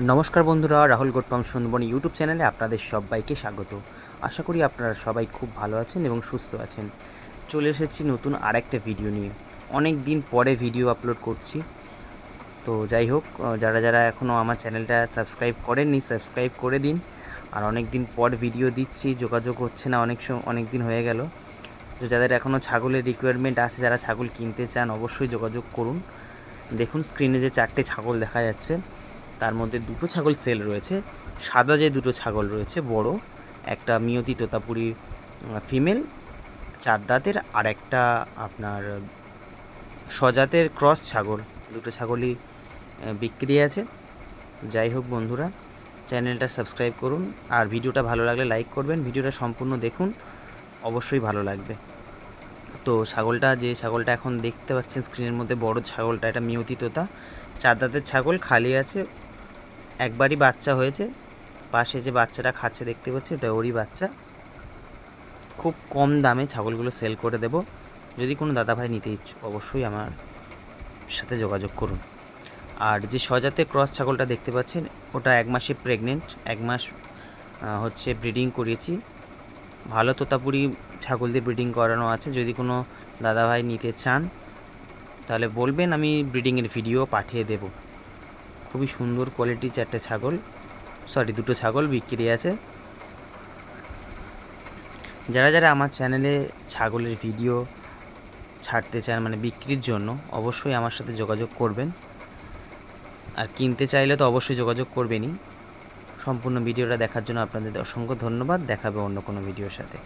নমস্কার বন্ধুরা, Rahul goat farm Sundarban YouTube চ্যানেলে আপনাদের সবাইকে স্বাগত। আশা করি আপনারা সবাই খুব ভালো আছেন এবং সুস্থ আছেন। চলে এসেছি নতুন আরেকটা ভিডিও নিয়ে। অনেক দিন পরে ভিডিও আপলোড করছি। তো যাই হোক, যারা যারা এখনও আমার চ্যানেলটা সাবস্ক্রাইব করেননি সাবস্ক্রাইব করে দিন। আর অনেক দিন পর ভিডিও দিচ্ছি, যোগাযোগ হচ্ছে না, অনেক দিন হয়ে গেল। তো যাদের এখনও ছাগলের রিকোয়ারমেন্ট আছে, যারা ছাগল কিনতে চান অবশ্যই যোগাযোগ করুন। দেখুন স্ক্রিনে যে 4টে ছাগল দেখা যাচ্ছে, তার মধ্যে দুটো ছাগল সেল রয়েছে। সাদা যে দুটো ছাগল রয়েছে বড়, একটা মিয়তি তোতাপুরি ফিমেল 4 দাঁতের, আর একটা আপনার সজাতের ক্রস ছাগল। দুটো ছাগলই বিক্রি আছে। যাই হোক বন্ধুরা, চ্যানেলটা সাবস্ক্রাইব করুন আর ভিডিওটা ভালো লাগলে লাইক করবেন। ভিডিওটা সম্পূর্ণ দেখুন, অবশ্যই ভালো লাগবে। তো যে ছাগলটা এখন দেখতে পাচ্ছেন স্ক্রিনের মধ্যে, বড় ছাগলটা, এটা মিয়তি তোতা 4 দাঁতের ছাগল, খালি আছে, একবারই বাচ্চা হয়েছে। পাশে যে বাচ্চাটা খাচ্ছে দেখতে পাচ্ছি, ওটা ওরই বাচ্চা। খুব কম দামে ছাগলগুলো সেল করে দেব। যদি কোনো দাদাভাই নিতে ইচ্ছুক অবশ্যই আমার সাথে যোগাযোগ করুন। আর যে সজাতে ক্রস ছাগলটা দেখতে পাচ্ছেন, ওটা 1 মাসে প্রেগনেন্ট, 1 মাস হচ্ছে ব্রিডিং করিয়েছি। ভালো তোতাপুরি ছাগল দিয়ে ব্রিডিং করানো আছে। যদি কোনো দাদাভাই নিতে চান তাহলে বলবেন, আমি ব্রিডিংয়ের ভিডিও পাঠিয়ে দেব। খুবই সুন্দর কোয়ালিটির 4টে ছাগল, দুটো ছাগল বিক্রি আছে। যারা যারা আমার চ্যানেলে ছাগলের ভিডিও ছাড়তে চান, মানে বিক্রির জন্য, অবশ্যই আমার সাথে যোগাযোগ করবেন। আর কিনতে চাইলে তো অবশ্যই যোগাযোগ করবেনই। সম্পূর্ণ ভিডিওটা দেখার জন্য আপনাদের অসংখ্য ধন্যবাদ। দেখাবে অন্য কোনো ভিডিওর সাথে।